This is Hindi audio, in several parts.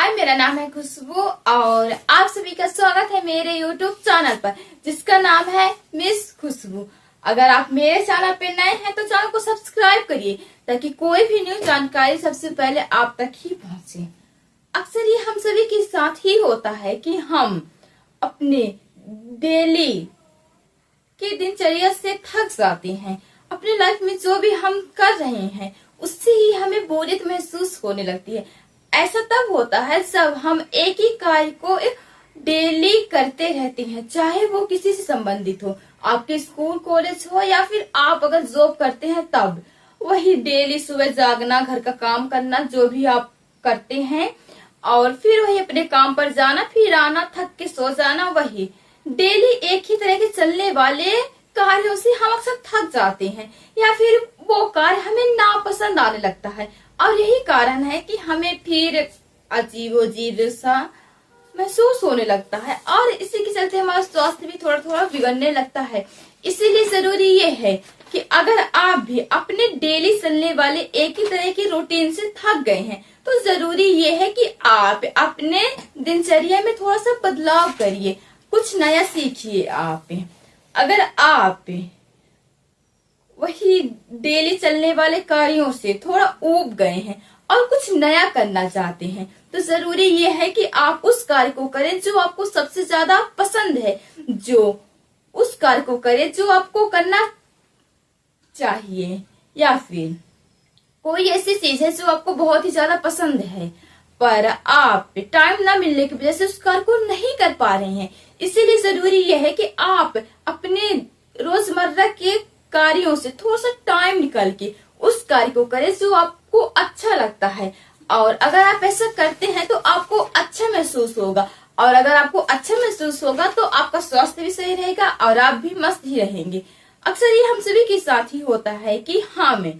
हाय, मेरा नाम है खुशबू और आप सभी का स्वागत है मेरे यूट्यूब चैनल पर जिसका नाम है मिस खुशबू। अगर आप मेरे चैनल पे नए हैं तो चैनल को सब्सक्राइब करिए ताकि कोई भी न्यू जानकारी सबसे पहले आप तक ही पहुंचे। अक्सर ये हम सभी के साथ ही होता है कि हम अपने डेली की दिनचर्या से थक जाते हैं। अपनी लाइफ में जो भी हम कर रहे हैं उससे ही हमें बोरियत महसूस होने लगती है। ऐसा तब होता है जब हम एक ही कार्य को डेली करते रहते हैं, चाहे वो किसी से संबंधित हो, आपके स्कूल कॉलेज हो या फिर आप अगर जॉब करते हैं तब वही डेली सुबह जागना, घर का काम करना, जो भी आप करते हैं और फिर वही अपने काम पर जाना, फिर आना, थक के सो जाना। वही डेली एक ही तरह के चलने वाले कार्यों से हम अक्सर थक जाते हैं या फिर वो कार्य हमें नापसंद आने लगता है और यही कारण है कि हमें फिर अजीबोजीब सा महसूस होने लगता है और इसी के चलते हमारा स्वास्थ्य भी थोड़ा थोड़ा बिगड़ने लगता है। इसीलिए जरूरी ये है कि अगर आप भी अपने डेली चलने वाले एक ही तरह के रूटीन से थक गए हैं तो जरूरी ये है कि आप अपने दिनचर्या में थोड़ा सा बदलाव करिए, कुछ नया सीखिए। आप अगर आप वही डेली चलने वाले कार्यों से थोड़ा ऊब गए हैं और कुछ नया करना चाहते हैं तो जरूरी ये है कि आप उस कार्य को करें जो आपको सबसे ज्यादा पसंद है, जो उस कार्य को करें जो आपको करना चाहिए, या फिर कोई ऐसी चीज है जो आपको बहुत ही ज्यादा पसंद है पर आप टाइम ना मिलने की वजह से उस कार्य को नहीं कर पा रहे हैं। इसीलिए जरूरी यह है कि आप अपने रोजमर्रा के कार्यों से थोड़ा सा टाइम निकाल के उस कार्य को करें जो आपको अच्छा लगता है। और अगर आप ऐसा करते हैं तो आपको अच्छा महसूस होगा और अगर आपको अच्छा महसूस होगा तो आपका स्वास्थ्य भी सही रहेगा और आप भी मस्त ही रहेंगे। अक्सर ये हम सभी के साथ ही होता है कि हम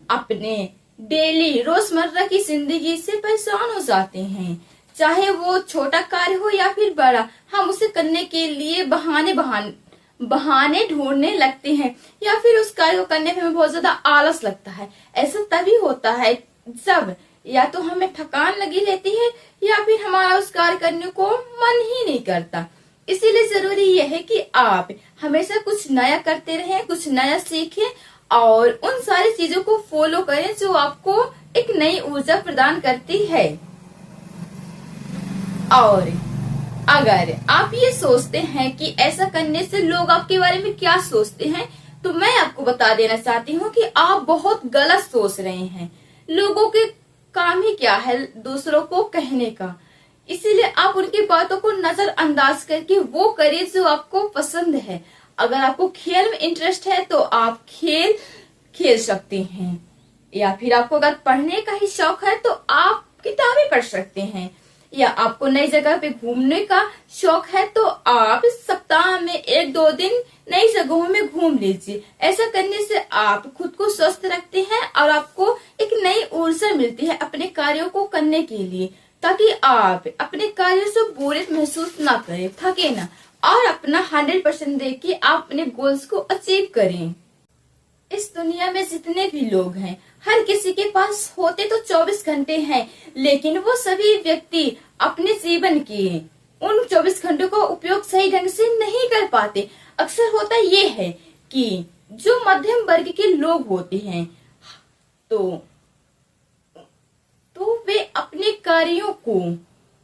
अपने डेली रोजमर्रा की जिंदगी से परेशान हो जाते हैं, चाहे वो छोटा कार्य हो या फिर बड़ा। हम उसे करने के लिए बहाने ढूंढने लगते हैं या फिर उस कार्य को करने में हमें बहुत ज्यादा आलस लगता है। ऐसा तभी होता है जब या तो हमें थकान लगी रहती है या फिर हमारा उस कार्य करने को मन ही नहीं करता। इसीलिए जरूरी यह है कि आप हमेशा कुछ नया करते रहें, कुछ नया सीखें और उन सारी चीजों को फॉलो करें जो आपको एक नई ऊर्जा प्रदान करती है। और अगर आप ये सोचते हैं कि ऐसा करने से लोग आपके बारे में क्या सोचते हैं तो मैं आपको बता देना चाहती हूँ कि आप बहुत गलत सोच रहे हैं। लोगों के काम ही क्या है दूसरों को कहने का, इसीलिए आप उनकी बातों को नजरअंदाज करके वो करिए जो आपको पसंद है। अगर आपको खेल में इंटरेस्ट है तो आप खेल खेल सकते हैं, या फिर आपको अगर पढ़ने का ही शौक है तो आप किताबें पढ़ सकते हैं, या आपको नई जगह पे घूमने का शौक है तो आप सप्ताह में 1-2 दिन नई जगहों में घूम लीजिए। ऐसा करने से आप खुद को स्वस्थ रखते हैं और आपको एक नई ऊर्जा मिलती है अपने कार्यों को करने के लिए, ताकि आप अपने कार्यों से बोरियत महसूस ना करें, थके ना और अपना 100% दे के आप अपने गोल्स को अचीव करें। इस दुनिया में जितने भी लोग हैं हर किसी के पास होते तो 24 घंटे हैं, लेकिन वो सभी व्यक्ति अपने जीवन के उन 24 घंटों का उपयोग सही ढंग से नहीं कर पाते। अक्सर होता ये है कि जो मध्यम वर्ग के लोग होते हैं तो वे अपने कार्यों को,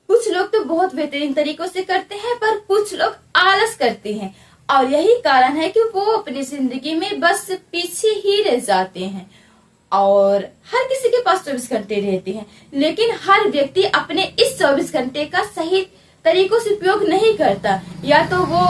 कुछ लोग तो बहुत बेहतरीन तरीकों से करते हैं पर कुछ लोग आलस करते हैं और यही कारण है कि वो अपनी जिंदगी में बस पीछे ही रह जाते हैं। और हर किसी के पास 24 घंटे रहते हैं, लेकिन हर व्यक्ति अपने इस 24 घंटे का सही तरीकों से उपयोग नहीं करता। या तो वो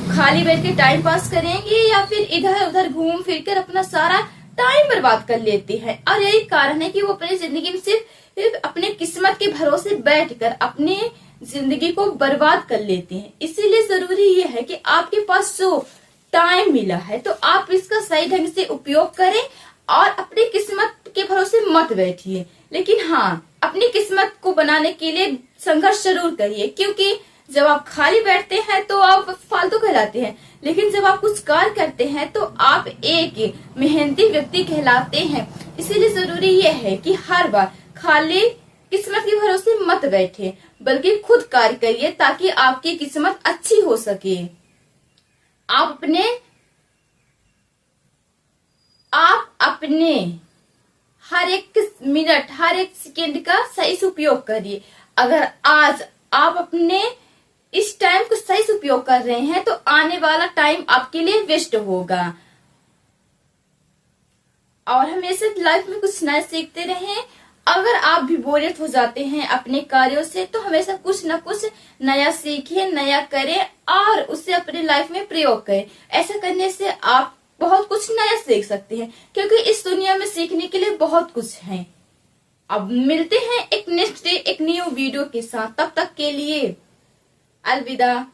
खाली बैठ के टाइम पास करेंगे या फिर इधर उधर घूम फिर कर अपना सारा टाइम बर्बाद कर लेते हैं। और यही कारण है कि वो अपनी जिंदगी में सिर्फ अपने किस्मत के भरोसे बैठकर अपने जिंदगी को बर्बाद कर लेते हैं। इसीलिए जरूरी ये है कि आपके पास जो टाइम मिला है तो आप इसका सही ढंग से उपयोग करें और अपनी किस्मत के भरोसे मत बैठिए। लेकिन हाँ, अपनी किस्मत को बनाने के लिए संघर्ष जरूर करिए, क्योंकि जब आप खाली बैठते हैं तो आप फालतू कहलाते हैं, लेकिन जब आप कुछ कार्य करते हैं तो आप एक मेहनती व्यक्ति कहलाते हैं। इसीलिए जरूरी ये है कि हर बार खाली किस्मत के भरोसे मत मत बैठे, बल्कि खुद कार्य करिए ताकि आपकी किस्मत अच्छी हो सके। आप अपने हर एक मिनट, हर एक सेकेंड का सही से उपयोग करिए। अगर आज आप अपने इस टाइम को सही से उपयोग कर रहे हैं तो आने वाला टाइम आपके लिए वेस्ट होगा। और हमेशा लाइफ में कुछ नया सीखते रहें। अगर आप भी बोरियत हो जाते हैं अपने कार्यों से तो हमेशा कुछ न कुछ नया सीखें, नया करें और उसे अपने लाइफ में प्रयोग करें। ऐसा करने से आप बहुत कुछ नया सीख सकते हैं, क्योंकि इस दुनिया में सीखने के लिए बहुत कुछ है। अब मिलते हैं एक नेक्स्ट डे एक न्यू वीडियो के साथ, तब तक के लिए अलविदा।